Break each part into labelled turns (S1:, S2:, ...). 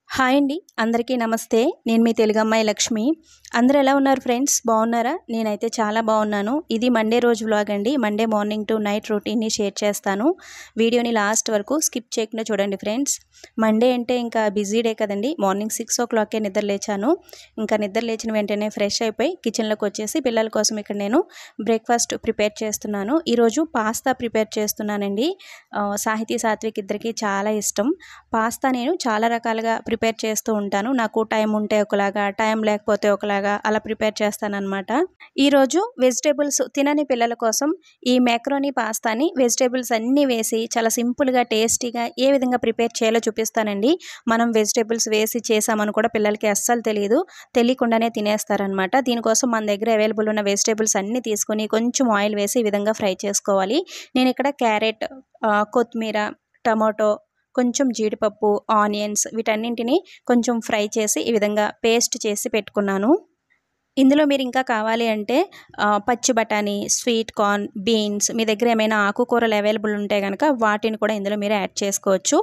S1: Hi అండి, అందరికీ నమస్తే. నేను మీ తెలుగు అమ్మాయి లక్ష్మి. అందరూ ఎలా ఉన్నారు ఫ్రెండ్స్? బాగున్నారా? నేనైతే చాలా బాగున్నాను. ఇది మండే రోజు వ్లాగ్ అండి. మండే మార్నింగ్ టు నైట్ రొటీన్ని షేర్ చేస్తాను. వీడియోని లాస్ట్ వరకు స్కిప్ చేయకుండా చూడండి ఫ్రెండ్స్. మండే అంటే ఇంకా బిజీ డే కదండి. మార్నింగ్ 6 o'clockకే నిద్ర లేచాను. ఇంకా నిద్ర లేచిన వెంటనే ఫ్రెష్ అయిపోయి కిచెన్లోకి వచ్చేసి పిల్లల కోసం ఇక్కడ నేను బ్రేక్ఫాస్ట్ ప్రిపేర్ చేస్తున్నాను. ఈరోజు పాస్తా ప్రిపేర్ చేస్తున్నానండి. సాహితీ, సాత్విక్ ఇద్దరికి చాలా ఇష్టం. పాస్తా నేను చాలా రకాలుగా ప్రిపేర్ చేస్తూ ఉంటాను. నాకు టైం ఉంటే ఒకలాగా, టైం లేకపోతే ఒకలాగా అలా ప్రిపేర్ చేస్తానన్నమాట. ఈరోజు వెజిటేబుల్స్ తినని పిల్లల కోసం ఈ మ్యాక్రోనీ పాస్తాని వెజిటేబుల్స్ అన్నీ వేసి చాలా సింపుల్గా, టేస్టీగా ఏ విధంగా ప్రిపేర్ చేయాలో చూపిస్తానండి. మనం వెజిటేబుల్స్ వేసి చేసామని కూడా పిల్లలకి అస్సలు తెలియకుండానే తినేస్తారనమాట. దీనికోసం మన దగ్గర అవైలబుల్ ఉన్న వెజిటేబుల్స్ అన్నీ తీసుకొని కొంచెం ఆయిల్ వేసి ఈ విధంగా ఫ్రై చేసుకోవాలి. నేను ఇక్కడ క్యారెట్, కొత్తిమీర, టమాటో, కొంచెం జీడిపప్పు, ఆనియన్స్ వీటన్నింటినీ కొంచెం ఫ్రై చేసి ఈ విధంగా పేస్ట్ చేసి పెట్టుకున్నాను. ఇందులో మీరు ఇంకా కావాలి అంటే పచ్చి బఠానీ, స్వీట్ కార్న్, బీన్స్, మీ దగ్గర ఏమైనా ఆకుకూరలు అవైలబుల్ ఉంటే కనుక వాటిని కూడా ఇందులో మీరు యాడ్ చేసుకోవచ్చు.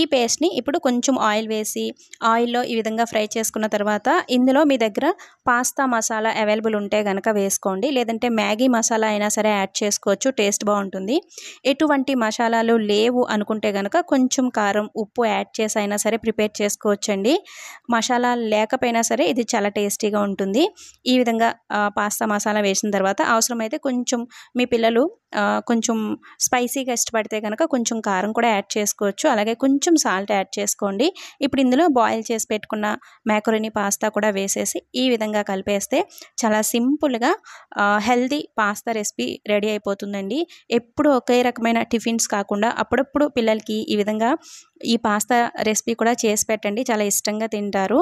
S1: ఈ పేస్ట్ని ఇప్పుడు కొంచెం ఆయిల్ వేసి ఆయిల్లో ఈ విధంగా ఫ్రై చేసుకున్న తర్వాత ఇందులో మీ దగ్గర పాస్తా మసాలా అవైలబుల్ ఉంటే కనుక వేసుకోండి. లేదంటే మ్యాగీ మసాలా అయినా సరే యాడ్ చేసుకోవచ్చు, టేస్ట్ బాగుంటుంది. ఎటువంటి మసాలాలు లేవు అనుకుంటే కనుక కొంచెం కారం, ఉప్పు యాడ్ చేసి అయినా సరే ప్రిపేర్ చేసుకోవచ్చండి. మసాలా లేకపోయినా సరే ఇది చాలా టేస్టీగా ఉంటుంది. ఈ విధంగా పాస్తా మసాలా వేసిన తర్వాత అవసరమైతే కొంచెం మీ పిల్లలు కొంచెం స్పైసీగా ఇష్టపడితే కనుక కొంచెం కారం కూడా యాడ్ చేసుకోవచ్చు. అలాగే కొంచెం సాల్ట్ యాడ్ చేసుకోండి. ఇప్పుడు ఇందులో బాయిల్ చేసి పెట్టుకున్న మ్యాకరోనీ పాస్తా కూడా వేసేసి ఈ విధంగా కలిపేస్తే చాలా సింపుల్గా హెల్దీ పాస్తా రెసిపీ రెడీ అయిపోతుందండి. ఎప్పుడు ఒకే రకమైన టిఫిన్స్ కాకుండా అప్పుడప్పుడు పిల్లలకి ఈ విధంగా ఈ పాస్తా రెసిపీ కూడా చేసి పెట్టండి, చాలా ఇష్టంగా తింటారు.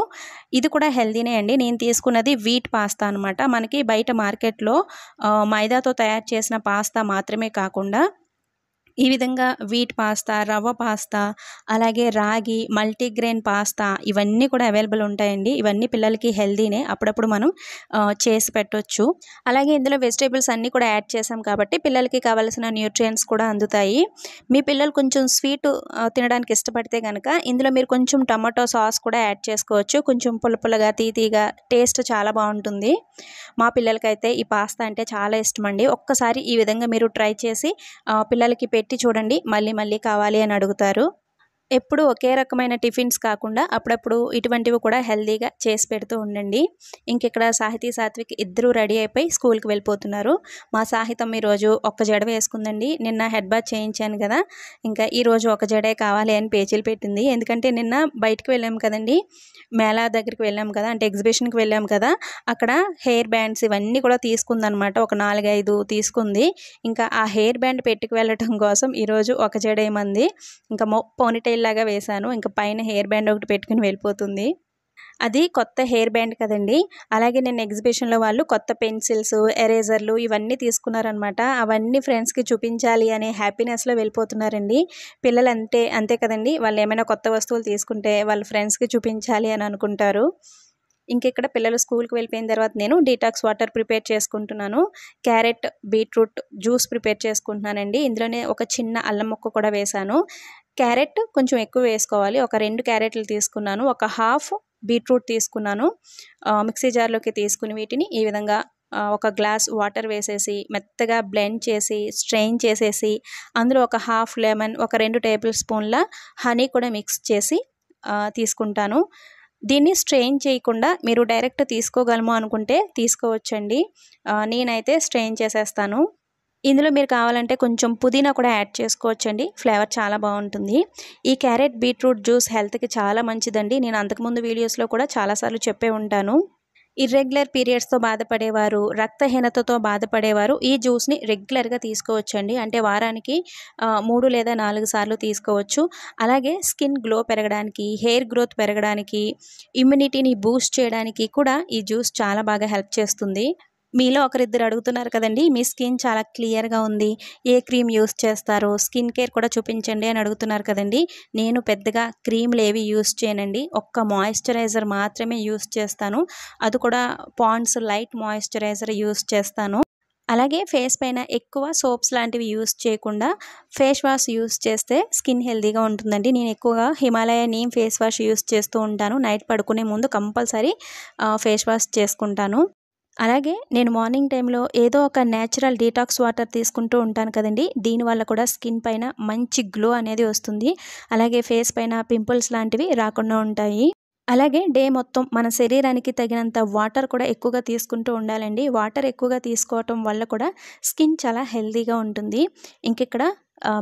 S1: ఇది కూడా హెల్దీనే అండి. నేను తీసుకున్నది వీట్ పాస్తా అనమాట. మనకి బయట మార్కెట్లో మైదాతో తయారు చేసిన పాస్తా మాత్రమే కాకుండా ఈ విధంగా వీట్ పాస్తా, రవ్వ పాస్తా, అలాగే రాగి, మల్టీగ్రెయిన్ పాస్తా ఇవన్నీ కూడా అవైలబుల్ ఉంటాయండి. ఇవన్నీ పిల్లలకి హెల్దీనే, అప్పుడప్పుడు మనం చేసి పెట్టవచ్చు. అలాగే ఇందులో వెజిటేబుల్స్ అన్నీ కూడా యాడ్ చేసాం కాబట్టి పిల్లలకి కావాల్సిన న్యూట్రియంట్స్ కూడా అందుతాయి. మీ పిల్లలు కొంచెం స్వీట్ తినడానికి ఇష్టపడితే కనుక ఇందులో మీరు కొంచెం టమాటో సాస్ కూడా యాడ్ చేసుకోవచ్చు. కొంచెం పుల్లపుల్లగా, తీయగా టేస్ట్ చాలా బాగుంటుంది. మా పిల్లలకైతే ఈ పాస్తా అంటే చాలా ఇష్టం అండి. ఒక్కసారి ఈ విధంగా మీరు ట్రై చేసి పిల్లలకి పెట్టి చూడండి, మళ్ళీ మళ్ళీ కావాలి అని అడుగుతారు. ఎప్పుడు ఒకే రకమైన టిఫిన్స్ కాకుండా అప్పుడప్పుడు ఇటువంటివి కూడా హెల్దీగా చేసి పెడుతూ ఉండండి. ఇంకెక్కడ సాహితీ, సాత్విక్ ఇద్దరూ రెడీ అయిపోయి స్కూల్కి వెళ్ళిపోతున్నారు. మా సాహితం ఈరోజు ఒక్క జడ వేసుకుందండి. నిన్న హెడ్ బాత్ చేయించాను కదా, ఇంకా ఈరోజు ఒక జడే కావాలి అని పేచీలు పెట్టింది. ఎందుకంటే నిన్న బయటకు వెళ్ళాం కదండి, మేళా దగ్గరికి వెళ్ళాం కదా, అంటే ఎగ్జిబిషన్కి వెళ్ళాం కదా, అక్కడ హెయిర్ బ్యాండ్స్ ఇవన్నీ కూడా తీసుకుందనమాట. ఒక 4-5 తీసుకుంది. ఇంకా ఆ హెయిర్ బ్యాండ్ పెట్టుకు వెళ్ళటం కోసం ఈరోజు ఒక జడేమంది. ఇంకా పోనీటైల్ లాగా వేశాను. ఇంకా పైన హెయిర్ బ్యాండ్ ఒకటి పెట్టుకుని వెళ్ళిపోతుంది. అది కొత్త హెయిర్ బ్యాండ్ కదండి. అలాగే నేను ఎగ్జిబిషన్లో వాళ్ళు కొత్త పెన్సిల్స్, ఎరేజర్లు ఇవన్నీ తీసుకున్నారనమాట. అవన్నీ ఫ్రెండ్స్కి చూపించాలి అనే హ్యాపీనెస్లో వెళ్ళిపోతున్నారండి. పిల్లలు అంతే కదండి. వాళ్ళు ఏమైనా కొత్త వస్తువులు తీసుకుంటే వాళ్ళ ఫ్రెండ్స్కి చూపించాలి అని అనుకుంటారు. ఇంకెక్కడ పిల్లలు స్కూల్కి వెళ్ళిపోయిన తర్వాత నేను డీటాక్స్ వాటర్ ప్రిపేర్ చేసుకుంటున్నాను. క్యారెట్, బీట్రూట్ జ్యూస్ ప్రిపేర్ చేసుకుంటున్నానండి. ఇందులోనే ఒక చిన్న అల్లం ముక్క కూడా వేశాను. క్యారెట్ కొంచెం ఎక్కువ వేసుకోవాలి. ఒక 2 క్యారెట్లు తీసుకున్నాను. ఒక హాఫ్ బీట్రూట్ తీసుకున్నాను. మిక్సీ జార్లోకి తీసుకుని వీటిని ఈ విధంగా ఒక గ్లాస్ వాటర్ వేసేసి మెత్తగా బ్లెండ్ చేసి స్ట్రెయిన్ చేసేసి అందులో ఒక హాఫ్ లెమన్, ఒక 2 టేబుల్ స్పూన్ల హనీ కూడా మిక్స్ చేసి తీసుకుంటాను. దీన్ని స్ట్రెయిన్ చేయకుండా మీరు డైరెక్ట్ తీసుకోగలము అనుకుంటే తీసుకోవచ్చండి. నేనైతే స్ట్రెయిన్ చేసేస్తాను. ఇందులో మీరు కావాలంటే కొంచెం పుదీనా కూడా యాడ్ చేసుకోవచ్చండి, ఫ్లేవర్ చాలా బాగుంటుంది. ఈ క్యారెట్, బీట్రూట్ జ్యూస్ హెల్త్కి చాలా మంచిదండి. నేను అంతకుముందు వీడియోస్లో కూడా చాలాసార్లు చెప్పే ఉంటాను. ఇర్రెగ్యులర్ పీరియడ్స్‌తో బాధపడేవారు, రక్తహీనతతో బాధపడేవారు ఈ జ్యూస్‌ని రెగ్యులర్‌గా తీసుకోవచ్చండి. అంటే వారానికి 3 లేదా 4 సార్లు తీసుకోవచ్చు. అలాగే స్కిన్ గ్లో పెరగడానికి, హెయిర్ గ్రోత్ పెరగడానికి, ఇమ్యూనిటీని బూస్ట్ చేయడానికి కూడా ఈ జ్యూస్ చాలా బాగా హెల్ప్ చేస్తుంది. మీలో ఒకరిద్దరు అడుగుతున్నారు కదండీ! మీ స్కిన్ చాలా క్లియర్‌గా ఉంది. ఏ క్రీమ్ యూజ్ చేస్తారో, స్కిన్ కేర్ కూడా చూపించండి అని అడుగుతున్నారు కదండీ! నేను పెద్దగా క్రీమ్‌లేవి యూజ్ చేయనండి. ఒక్క మాయిశ్చరైజర్ మాత్రమే యూజ్ చేస్తాను. అది కూడా పాండ్స్ లైట్ మాయిశ్చరైజర్ యూజ్ చేస్తాను. అలాగే ఫేస్ పైన ఎక్కువ సోప్స్ లాంటివి యూజ్ చేయకుండా ఫేస్ వాష్ యూజ్ చేస్తే స్కిన్ హెల్తీగా ఉంటుందండి. నేను ఎక్కువగా Himalaya neem face wash use చేస్తూ ఉంటాను. నైట్ పడుకునే ముందు కంపల్సరీ ఫేస్ వాష్ చేసుకుంటాను. అలాగే నేను మార్నింగ్ టైంలో ఏదో ఒక నేచురల్ డీటాక్స్ వాటర్ తీసుకుంటూ ఉంటాను కదండీ! దీనివల్ల కూడా స్కిన్ పైన మంచి గ్లో అనేది వస్తుంది. అలాగే ఫేస్ పైన పింపుల్స్ లాంటివి రాకుండా ఉంటాయి. అలాగే డే మొత్తం మన శరీరానికి తగినంత వాటర్ కూడా ఎక్కువగా తీసుకుంటూ ఉండాలండి. వాటర్ ఎక్కువగా తీసుకోవటం వల్ల కూడా స్కిన్ చాలా హెల్తీగా ఉంటుంది. ఇంకిక్కడ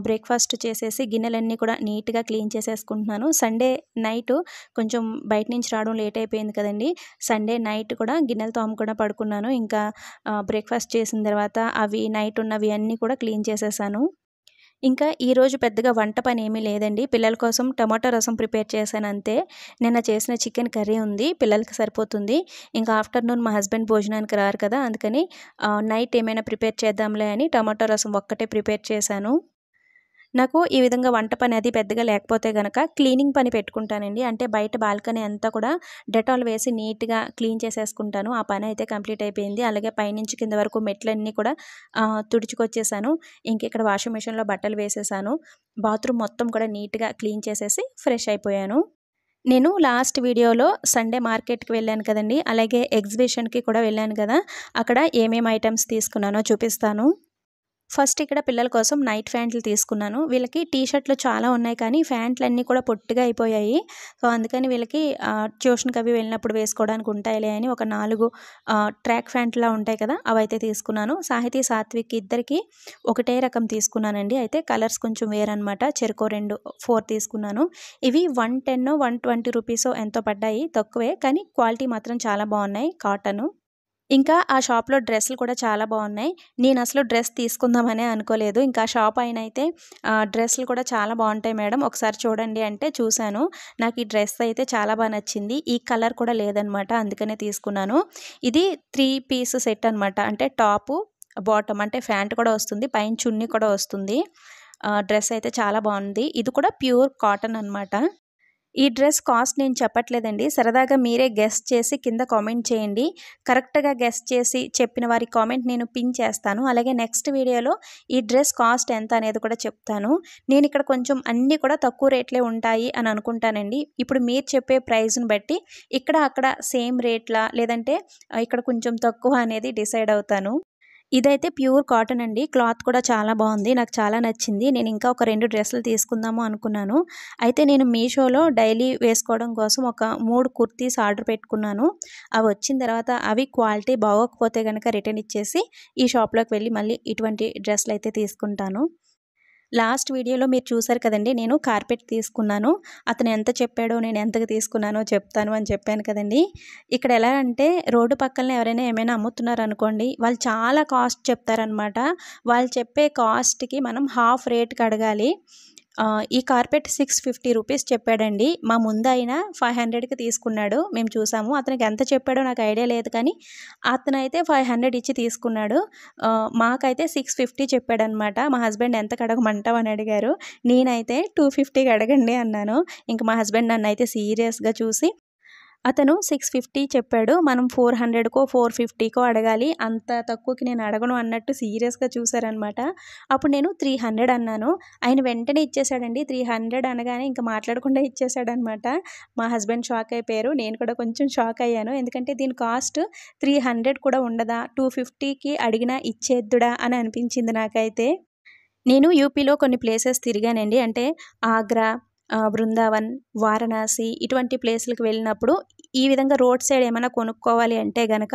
S1: బ్రేక్‌ఫాస్ట్ చేసేసి గిన్నెలన్నీ కూడా నీట్‌గా క్లీన్ చేసేసుకుంటున్నాను. సండే నైటు కొంచెం బయట నుంచి రావడం లేట్ అయిపోయింది కదండీ! సండే నైట్ కూడా గిన్నెలు తోమకుండా పడుకున్నాను. ఇంకా బ్రేక్‌ఫాస్ట్ చేసిన తర్వాత అవి నైట్ ఉన్నవి అన్నీ కూడా క్లీన్ చేసేసాను. ఇంకా ఈరోజు పెద్దగా వంట పనేమీ లేదండి. పిల్లల కోసం టమాటో రసం ప్రిపేర్ చేశానంతే. నిన్న చేసిన చికెన్ కర్రీ ఉంది. పిల్లలకి సరిపోతుంది. ఇంకా ఆఫ్టర్‌నూన్ మా హస్బెండ్ భోజనానికి రారు కదా! అందుకని నైట్ ఏమైనా ప్రిపేర్ చేద్దాంలే అని టమాటో రసం ఒక్కటే ప్రిపేర్ చేశాను. నాకు ఈ విధంగా వంట పని అది పెద్దగా లేకపోతే గనక క్లీనింగ్ పని పెట్టుకుంటానండి. అంటే బయట బాల్కనీ అంతా కూడా డెటాల్ వేసి నీట్‌గా క్లీన్ చేసేసుకుంటాను. ఆ పని అయితే కంప్లీట్ అయిపోయింది. అలాగే పైనుంచి కింద వరకు మెట్లన్నీ కూడా తుడుచుకొచ్చేసాను. ఇంకిక్కడ వాషింగ్ మిషన్‌లో బట్టలు వేసేసాను. బాత్రూమ్ మొత్తం కూడా నీట్‌గా క్లీన్ చేసేసి ఫ్రెష్ అయిపోయాను. నేను లాస్ట్ వీడియోలో సండే మార్కెట్‌కి వెళ్ళాను కదండీ! అలాగే ఎగ్జిబిషన్‌కి కూడా వెళ్ళాను కదా! అక్కడ ఏమేమి ఐటెమ్స్ తీసుకున్నానో చూపిస్తాను. ఫస్ట్ ఇక్కడ పిల్లల కోసం నైట్ ప్యాంట్లు తీసుకున్నాను. వీళ్ళకి టీ షర్ట్‌లు చాలా ఉన్నాయి కానీ ప్యాంట్లన్నీ కూడా పొట్టిగా అయిపోయాయి. సో, అందుకని వీళ్ళకి ట్యూషన్‌కి అవి వెళ్ళినప్పుడు వేసుకోవడానికి ఉంటాయిలే అని ఒక 4 ట్రాక్ ప్యాంట్‌లా ఉంటాయి కదా! అవైతే తీసుకున్నాను. సాహితీ, సాత్విక్ ఇద్దరికీ ఒకటే రకం తీసుకున్నానండి. అయితే కలర్స్ కొంచెం వేరనమాట. చెరకో 4 తీసుకున్నాను. ఇవి 110 120 రూపీసో ఎంతో పడ్డాయి. తక్కువే కానీ క్వాలిటీ మాత్రం చాలా బాగున్నాయి. కాటను. ఇంకా ఆ షాప్‌లో డ్రెస్సులు కూడా చాలా బాగున్నాయి. నేనసలు డ్రెస్ తీసుకుందామనే అనుకోలేదు. ఇంకా ఆ షాప్ ఆయనైతే డ్రెస్సులు కూడా చాలా బాగుంటాయి మేడం ఒకసారి చూడండి అంటే చూశాను. నాకు ఈ డ్రెస్ అయితే చాలా బా నచ్చింది. ఈ కలర్ కూడా లేదనమాట. అందుకనే తీసుకున్నాను. ఇది 3 పీస్ సెట్ అనమాట. అంటే టాపు, బాటమ్ అంటే ప్యాంట్ కూడా వస్తుంది. పైన చున్నీ కూడా వస్తుంది. డ్రెస్ అయితే చాలా బాగుంది. ఇది కూడా ప్యూర్ కాటన్ అనమాట. ఈ డ్రెస్ కాస్ట్ నేను చెప్పట్లేదండి. సరదాగా మీరే గెస్ చేసి కింద కామెంట్ చేయండి. కరెక్ట్‌గా గెస్ చేసి చెప్పిన వారి కామెంట్ నేను పిన్ చేస్తాను. అలాగే నెక్స్ట్ వీడియోలో ఈ డ్రెస్ కాస్ట్ ఎంత అనేది కూడా చెప్తాను. నేనిక్కడ కొంచెం అన్నీ కూడా తక్కువ రేట్లే ఉంటాయి అని అనుకుంటానండి. ఇప్పుడు మీరు చెప్పే ప్రైస్‌ని బట్టి ఇక్కడ, అక్కడ సేమ్ రేట్లా లేదంటే ఇక్కడ కొంచెం తక్కువ అనేది డిసైడ్ అవుతాను. ఇదైతే ప్యూర్ కాటన్ అండి. క్లాత్ కూడా చాలా బాగుంది. నాకు చాలా నచ్చింది. నేను ఇంకా ఒక 2 డ్రెస్సులు తీసుకుందాము అనుకున్నాను. అయితే నేను మీషోలో డైలీ వేసుకోవడం కోసం ఒక 3 కుర్తీస్ ఆర్డర్ పెట్టుకున్నాను. అవి వచ్చిన తర్వాత అవి క్వాలిటీ బాగోకపోతే గనక రిటర్న్ ఇచ్చేసి ఈ షాప్‌లోకి వెళ్ళి మళ్ళీ ఇటువంటి డ్రెస్సులైతే తీసుకుంటాను. లాస్ట్ వీడియోలో మీరు చూసారు కదండీ! నేను కార్పెట్ తీసుకున్నాను. అతను ఎంత చెప్పాడో నేను ఎంతకు తీసుకున్నానో చెప్తాను అని చెప్పాను కదండీ! ఇక్కడ ఎలా అంటే రోడ్డు పక్కలనే ఎవరైనా ఏమైనా అమ్ముతున్నారనుకోండి, వాళ్ళు చాలా కాస్ట్ చెప్తారనమాట. వాళ్ళు చెప్పే కాస్ట్‌కి మనం హాఫ్ రేట్‌కి అడగాలి. ఈ కార్పెట్ 650 రూపీస్ చెప్పాడండి. మా ముందాయన 500కి తీసుకున్నాడు. మేము చూసాము. అతనికి ఎంత చెప్పాడో నాకు ఐడియా లేదు కానీ, అతనైతే 500 ఇచ్చి తీసుకున్నాడు. మాకైతే 650 చెప్పాడనమాట. మా హస్బెండ్ ఎంతకు అడగమంటావు అని అడిగారు. నేనైతే 250కి అడగండి అన్నాను. ఇంక మా హస్బెండ్ నన్నైతే సీరియస్‌గా చూసి అతను 650 చెప్పాడు. మనం 400కో, 450కో అడగాలి. అంత తక్కువకి నేను అడగను అన్నట్టు సీరియస్‌గా చూసారనమాట. అప్పుడు నేను 300 అన్నాను. ఆయన వెంటనే ఇచ్చేసాడండి. 300 అనగానే ఇంక మాట్లాడకుండా ఇచ్చేసాడనమాట. మా హస్బెండ్ షాక్ అయిపోయారు. నేను కూడా కొంచెం షాక్ అయ్యాను. ఎందుకంటే దీని కాస్ట్ 300 కూడా ఉండదా? 250కి అడిగినా ఇచ్చేద్దుడా అని అనిపించింది నాకైతే. నేను యూపీలో కొన్ని ప్లేసెస్ తిరిగానండి. అంటే ఆగ్రా, బృందావన్, వారణాసి ఇటువంటి ప్లేసులకి వెళ్ళినప్పుడు ఈ విధంగా రోడ్ సైడ్ ఏమైనా కొనుక్కోవాలి అంటే గనక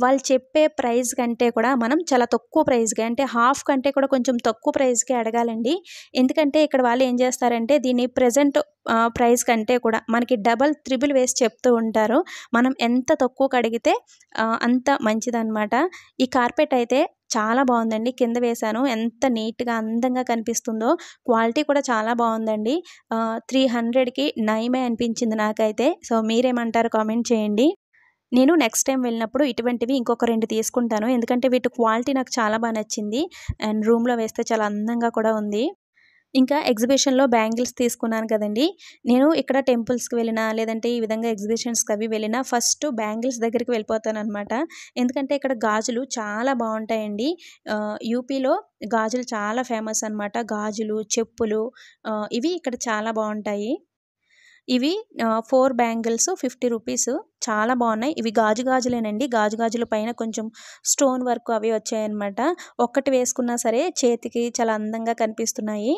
S1: వాళ్ళు చెప్పే ప్రైస్ కంటే కూడా మనం చాలా తక్కువ ప్రైస్‌కి అంటే హాఫ్ కంటే కూడా కొంచెం తక్కువ ప్రైస్‌కే అడగాలండి. ఎందుకంటే ఇక్కడ వాళ్ళు ఏం చేస్తారంటే దీన్ని ప్రెజెంట్ ప్రైస్ కంటే కూడా మనకి డబల్ త్రిబుల్ వేసి చెప్తూ ఉంటారు. మనం ఎంత తక్కువకి అడిగితే అంత మంచిదనమాట. ఈ కార్పెట్ అయితే చాలా బాగుందండి. కింద వేశాను, ఎంత నీట్గా అందంగా కనిపిస్తుందో. క్వాలిటీ కూడా చాలా బాగుందండి. 300కి నయమే అనిపించింది నాకైతే. సో మీరేమంటారు కామెంట్ చేయండి. నేను నెక్స్ట్ టైం వెళ్ళినప్పుడు ఇటువంటివి ఇంకొక 2 తీసుకుంటాను. ఎందుకంటే వీటి క్వాలిటీ నాకు చాలా బాగా నచ్చింది. అండ్ రూమ్‌లో వేస్తే చాలా అందంగా కూడా ఉంది. ఇంకా ఎగ్జిబిషన్‌లో బ్యాంగిల్స్ తీసుకున్నాను కదండీ! నేను ఇక్కడ టెంపుల్స్‌కి వెళ్ళినా, లేదంటే ఈ విధంగా ఎగ్జిబిషన్స్‌కి అవి వెళ్ళినా ఫస్ట్ బ్యాంగిల్స్ దగ్గరికి వెళ్ళిపోతాననమాట. ఎందుకంటే ఇక్కడ గాజులు చాలా బావుంటాయండి. యూపీలో గాజులు చాలా ఫేమస్ అనమాట. గాజులు, చెప్పులు ఇవి ఇక్కడ చాలా బావుంటాయి. ఇవి 4 బ్యాంగిల్స్ 50 రూపీస్. చాలా బావున్నాయి. ఇవి గాజులేనండి. గాజుల పైన కొంచెం స్టోన్ వర్క్ అవి వచ్చాయన్నమాట. ఒక్కటి వేసుకున్నా సరే చేతికి చాలా అందంగా కనిపిస్తున్నాయి.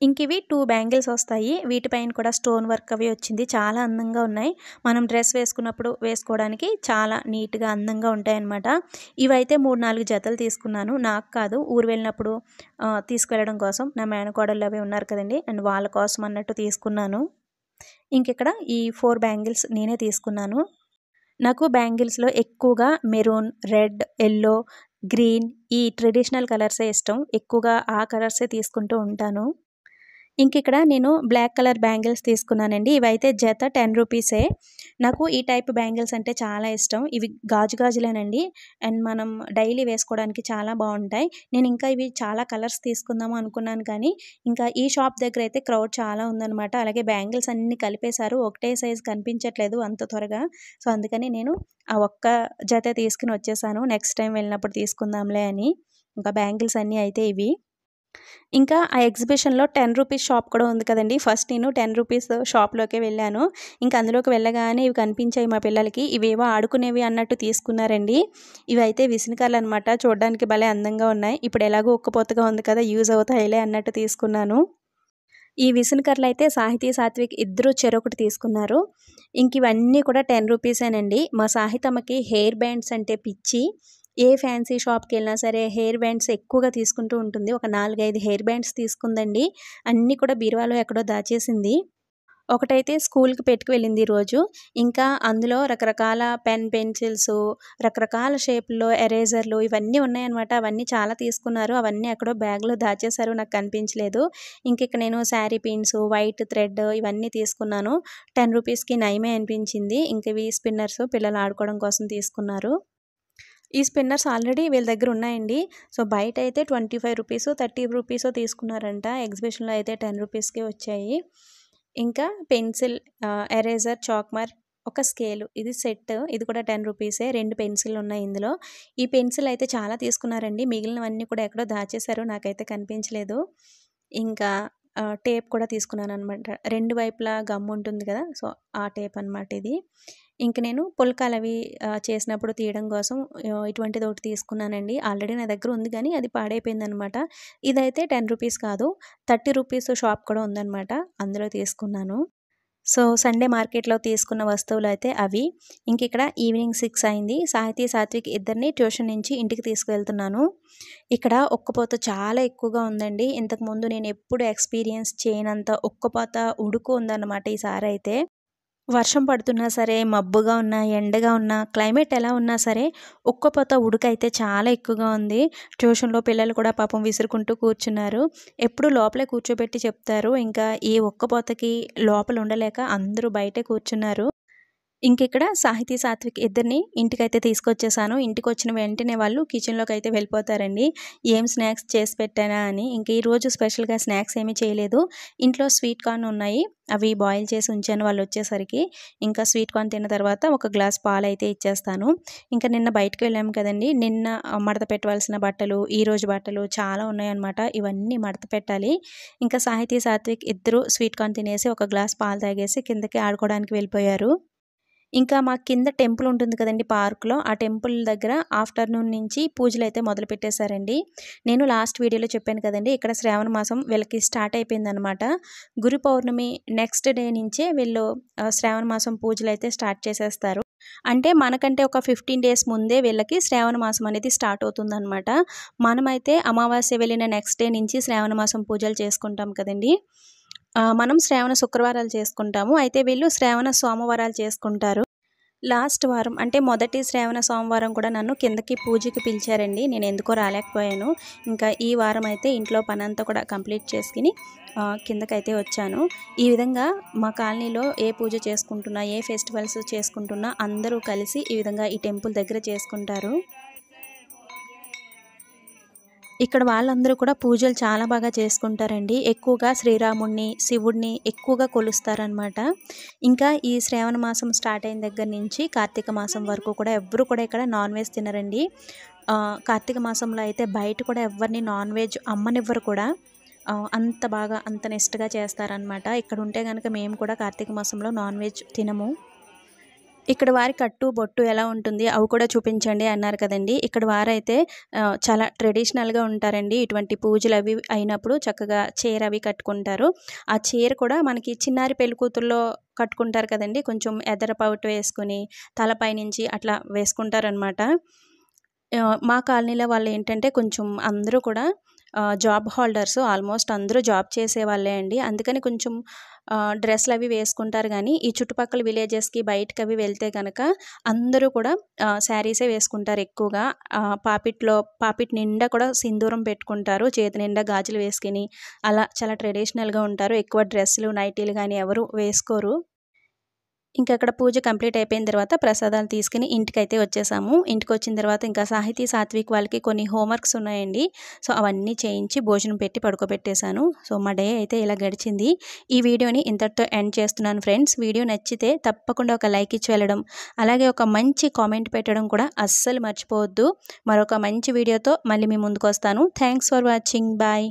S1: ఇంకివి 2 బ్యాంగిల్స్ వస్తాయి. వీటిపైన కూడా స్టోన్ వర్క్ అవి వచ్చింది. చాలా అందంగా ఉన్నాయి. మనం డ్రెస్ వేసుకున్నప్పుడు వేసుకోవడానికి చాలా నీట్‌గా అందంగా ఉంటాయన్నమాట. ఇవైతే 3, 4 జతలు తీసుకున్నాను. నాకు కాదు, ఊరు వెళ్ళినప్పుడు తీసుకెళ్ళడం కోసం. నా మేనకోడళ్ళు అవి ఉన్నారు కదండీ! అండ్ వాళ్ళ కోసం అన్నట్టు తీసుకున్నాను. ఇంకిక్కడ ఈ 4 బ్యాంగిల్స్ నేనే తీసుకున్నాను. నాకు బ్యాంగిల్స్‌లో ఎక్కువగా మెరూన్, రెడ్, యెల్లో, గ్రీన్ ఈ ట్రెడిషనల్ కలర్సే ఇష్టం. ఎక్కువగా ఆ కలర్సే తీసుకుంటూ ఉంటాను. ఇంకిక్కడ నేను బ్లాక్ కలర్ బ్యాంగిల్స్ తీసుకున్నానండి. ఇవైతే జత 10 రూపీసే. నాకు ఈ టైప్ బ్యాంగిల్స్ అంటే చాలా ఇష్టం. ఇవి గాజులేనండి. అండ్ మనం డైలీ వేసుకోవడానికి చాలా బావుంటాయి. నేను ఇంకా ఇవి చాలా కలర్స్ తీసుకుందాము అనుకున్నాను కానీ, ఇంకా ఈ షాప్ దగ్గర అయితే క్రౌడ్ చాలా ఉందనమాట. అలాగే బ్యాంగిల్స్ అన్నీ కలిపేశారు. ఒకటే సైజ్ కనిపించట్లేదు అంత త్వరగా. సో అందుకని నేను ఆ ఒక్క జతే తీసుకొని వచ్చేసాను. నెక్స్ట్ టైం వెళ్ళినప్పుడు తీసుకుందాంలే అని. ఇంకా బ్యాంగిల్స్ అన్నీ అయితే ఇవి. ఇంకా ఆ ఎగ్జిబిషన్‌లో 10 రూపీస్ షాప్ కూడా ఉంది కదండీ! ఫస్ట్ నేను 10 రూపీస్ షాప్‌లోకే వెళ్ళాను. ఇంక అందులోకి వెళ్ళగానే ఇవి కనిపించాయి మా పిల్లలకి. ఇవేవో ఆడుకునేవి అన్నట్టు తీసుకున్నారండి. ఇవైతే విసనకర్రలనమాట. చూడడానికి భలే అందంగా ఉన్నాయి. ఇప్పుడు ఎలాగో ఉక్కపోతగా ఉంది కదా! యూజ్ అవుతాయిలే అన్నట్టు తీసుకున్నాను. ఈ విసనకర్రలైతే సాహితీ, సాత్విక్ ఇద్దరూ చెరొకటి తీసుకున్నారు. ఇవన్నీ కూడా 10 రూపీసేనండి. మా సాహితమ్మకి హెయిర్ బ్యాండ్స్ అంటే పిచ్చి. ఏ ఫ్యాన్సీ షాప్‌కెళ్ళినా సరే హెయిర్ బ్యాండ్స్ ఎక్కువగా తీసుకుంటూ ఉంటుంది. ఒక 4, 5 హెయిర్ బ్యాండ్స్ తీసుకుందండి. అన్నీ కూడా బీరువాలో ఎక్కడో దాచేసింది. ఒకటైతే స్కూల్‌కి పెట్టుకు వెళ్ళింది ఈరోజు. ఇంకా అందులో రకరకాల పెన్సిల్సు, రకరకాల షేపుల్లో ఎరేజర్లు ఇవన్నీ ఉన్నాయన్నమాట. అవన్నీ చాలా తీసుకున్నారు. అవన్నీ ఎక్కడో బ్యాగ్‌లో దాచేశారు. నాకు కనిపించలేదు. ఇంకిక్కడ నేను శారీ పిన్స్, వైట్ థ్రెడ్ ఇవన్నీ తీసుకున్నాను. 10 రూపీస్‌కి నయమే అనిపించింది. ఇంక ఇవి స్పిన్నర్స్ పిల్లలు ఆడుకోవడం కోసం తీసుకున్నారు. ఈ స్పిన్నర్స్ ఆల్రెడీ వీళ్ళ దగ్గర ఉన్నాయండి. సో బయటైతే 25 రూపీసో, 30 రూపీసో తీసుకున్నారంట. ఎగ్జిబిషన్‌లో అయితే 10 రూపీస్‌కే వచ్చాయి. ఇంకా పెన్సిల్, ఎరేజర్, చాక్‌మార్, ఒక స్కేలు ఇది సెట్. ఇది కూడా 10 రూపీసే. 2 పెన్సిల్లున్నాయి ఇందులో. ఈ పెన్సిల్ అయితే చాలా తీసుకున్నారండి. మిగిలినవన్నీ కూడా ఎక్కడో దాచేశారు. నాకైతే కనిపించలేదు. ఇంకా టేప్ కూడా తీసుకున్నాననమాట. 2 వైపులా గమ్ ఉంటుంది కదా! సో ఆ టేప్ అనమాట ఇది. ఇంక నేను పుల్కాలవి చేసినప్పుడు తీయడం కోసం ఇటువంటిదొకటి తీసుకున్నానండి. ఆల్రెడీ నా దగ్గర ఉంది గానీ అది పాడైపోయిందనమాట. ఇదైతే 10 రూపీస్ కాదు, 30 రూపీస్ షాప్ కూడా ఉందనమాట. అందులో తీసుకున్నాను. సో సండే మార్కెట్‌లో తీసుకున్న వస్తువులైతే అవి. ఇంకిక్కడ ఈవినింగ్ 6 అయింది. సాహితీ, సాత్విక్ ఇద్దరిని ట్యూషన్ నుంచి ఇంటికి తీసుకువెళ్తున్నాను. ఇక్కడ ఉక్కపోత చాలా ఎక్కువగా ఉందండి. ఇంతకుముందు నేను ఎప్పుడు ఎక్స్‌పీరియన్స్ చేయనంత ఉక్కపోత, ఉడుకు ఉందన్నమాట ఈసారైతే. వర్షం పడుతున్నా సరే, మబ్బుగా ఉన్నా, ఎండగా ఉన్నా, క్లైమేట్ ఎలా ఉన్నా సరే, ఉక్కపోత ఉడుకైతే చాలా ఎక్కువగా ఉంది. ట్యూషన్‌లో పిల్లలు కూడా పాపం విసురుకుంటూ కూర్చున్నారు. ఎప్పుడు లోపలే కూర్చోబెట్టి చెప్తారు. ఇంకా ఈ ఉక్కపోతకి లోపల ఉండలేక అందరూ బయటే కూర్చున్నారు. ఇంకిక్కడ సాహితీ, సాత్విక్ ఇద్దరిని ఇంటికైతే తీసుకొచ్చేసాను. ఇంటికొచ్చిన వెంటనే వాళ్ళు కిచెన్‌లోకైతే వెళ్ళిపోతారండి. ఏం స్నాక్స్ చేసి పెట్టానా అని. ఇంక ఈరోజు స్పెషల్‌గా స్నాక్స్ ఏమీ చేయలేదు. ఇంట్లో స్వీట్ కార్న్ ఉన్నాయి. అవి బాయిల్ చేసి ఉంచాను వాళ్ళొచ్చేసరికి. ఇంకా స్వీట్ కార్న్ తిన్న తర్వాత ఒక గ్లాస్ పాలైతే ఇచ్చేస్తాను. ఇంకా నిన్న బయటకి వెళ్ళాము కదండీ! నిన్న మడత పెట్టవలసిన బట్టలు, ఈరోజు బట్టలు చాలా ఉన్నాయన్నమాట. ఇవన్నీ మడత పెట్టాలి. ఇంకా సాహితీ, సాత్విక్ ఇద్దరు స్వీట్ కార్న్ తినేసి ఒక గ్లాస్ పాలు తాగేసి కిందకి ఆడుకోవడానికి వెళ్ళిపోయారు. ఇంకా మా కింద టెంపుల్ ఉంటుంది కదండీ పార్క్‌లో. ఆ టెంపుల్ దగ్గర ఆఫ్టర్‌నూన్ నుంచి పూజలైతే మొదలుపెట్టేశారండి. నేను లాస్ట్ వీడియోలో చెప్పాను కదండీ! ఇక్కడ శ్రావణ మాసం వీళ్ళకి స్టార్ట్ అయిపోయిందనమాట. గురు పౌర్ణమి నెక్స్ట్ డే నుంచే వీళ్ళు శ్రావణ మాసం పూజలైతే స్టార్ట్ చేసేస్తారు. అంటే మనకంటే ఒక 15 డేస్ ముందే వీళ్ళకి శ్రావణ మాసం అనేది స్టార్ట్ అవుతుందనమాట. మనమైతే అమావాస్య వెళ్ళిన నెక్స్ట్ డే నుంచి శ్రావణ మాసం పూజలు చేసుకుంటాం కదండీ! మనం శ్రావణ శుక్రవారాలు చేసుకుంటాము. అయితే వీళ్ళు శ్రావణ సోమవారాలు చేసుకుంటారు. లాస్ట్ వారం అంటే మొదటి శ్రావణ సోమవారం కూడా నన్ను కిందకి పూజకి పిలిచారండి. నేను ఎందుకో రాలేకపోయాను. ఇంకా ఈ వారం అయితే ఇంట్లో పనంతా కూడా కంప్లీట్ చేసుకుని కిందకైతే వచ్చాను. ఈ విధంగా మా కాలనీలో ఏ పూజ చేసుకుంటున్నా, ఏ ఫెస్టివల్స్ చేసుకుంటున్నా అందరూ కలిసి ఈ విధంగా ఈ టెంపుల్ దగ్గర చేసుకుంటారు. ఇక్కడ వాళ్ళందరూ కూడా పూజలు చాలా బాగా చేసుకుంటారండి. ఎక్కువగా శ్రీరాముడిని, శివుడిని ఎక్కువగా కొలుస్తారనమాట. ఇంకా ఈ శ్రావణ మాసం స్టార్ట్ అయిన దగ్గర నుంచి కార్తీక మాసం వరకు కూడా ఎవ్వరు కూడా ఇక్కడ నాన్ వెజ్ తినరండి. కార్తీక మాసంలో అయితే బయట కూడా ఎవరిని నాన్ వెజ్ అమ్మనివ్వరు కూడా. అంత బాగా అంత నిష్టగా చేస్తారనమాట. ఇక్కడ ఉంటే కనుక మేము కూడా కార్తీక మాసంలో నాన్ వెజ్ తినము. ఇక్కడ వారి కట్టు బొట్టు ఎలా ఉంటుంది అవి కూడా చూపించండి అన్నారు కదండి. ఇక్కడ వారైతే చాలా ట్రెడిషనల్గా ఉంటారండి. ఇటువంటి పూజలు అవి అయినప్పుడు చక్కగా చీర అవి కట్టుకుంటారు. ఆ చీర కూడా మనకి చిన్నారి పెళ్లి కూతుర్లో కట్టుకుంటారు కదండి. కొంచెం ఎదర పౌటు వేసుకుని తలపై నుంచి అట్లా వేసుకుంటారనమాట. మా కాలనీలో వాళ్ళు ఏంటంటే కొంచెం అందరూ కూడా జాబ్ హోల్డర్స్, ఆల్మోస్ట్ అందరూ జాబ్ చేసే వాళ్ళే అండి. అందుకని కొంచెం డ్రెస్సులు అవి వేసుకుంటారు. కానీ ఈ చుట్టుపక్కల విలేజెస్కి బయటకు అవి వెళ్తే కనుక అందరూ కూడా శారీసే వేసుకుంటారు ఎక్కువగా. పాపిట్ నిండా కూడా సింధూరం పెట్టుకుంటారు, చేతి నిండా గాజులు వేసుకుని అలా చాలా ట్రెడిషనల్గా ఉంటారు. ఎక్కువ డ్రెస్సులు నైటీలు కానీ ఎవరు వేసుకోరు. ఇంకా అక్కడ పూజ కంప్లీట్ అయిపోయిన తర్వాత ప్రసాదాలు తీసుకుని ఇంటికైతే వచ్చేసాము. ఇంటికి వచ్చిన తర్వాత ఇంకా సాహితీ సాత్విక్ వాళ్ళకి కొన్ని హోంవర్క్స్ ఉన్నాయండి. సో అవన్నీ చేయించి భోజనం పెట్టి పడుకోబెట్టేశాను. సో మా డే అయితే ఇలా గడిచింది. ఈ వీడియోని ఇంతటితో ఎండ్ చేస్తున్నాను ఫ్రెండ్స్. వీడియో నచ్చితే తప్పకుండా ఒక లైక్ ఇచ్చి వెళ్ళడం, అలాగే ఒక మంచి కామెంట్ పెట్టడం కూడా అస్సలు మర్చిపోవద్దు. మరొక మంచి వీడియోతో మళ్ళీ మీ ముందుకు వస్తాను. Thanks for watching. బాయ్.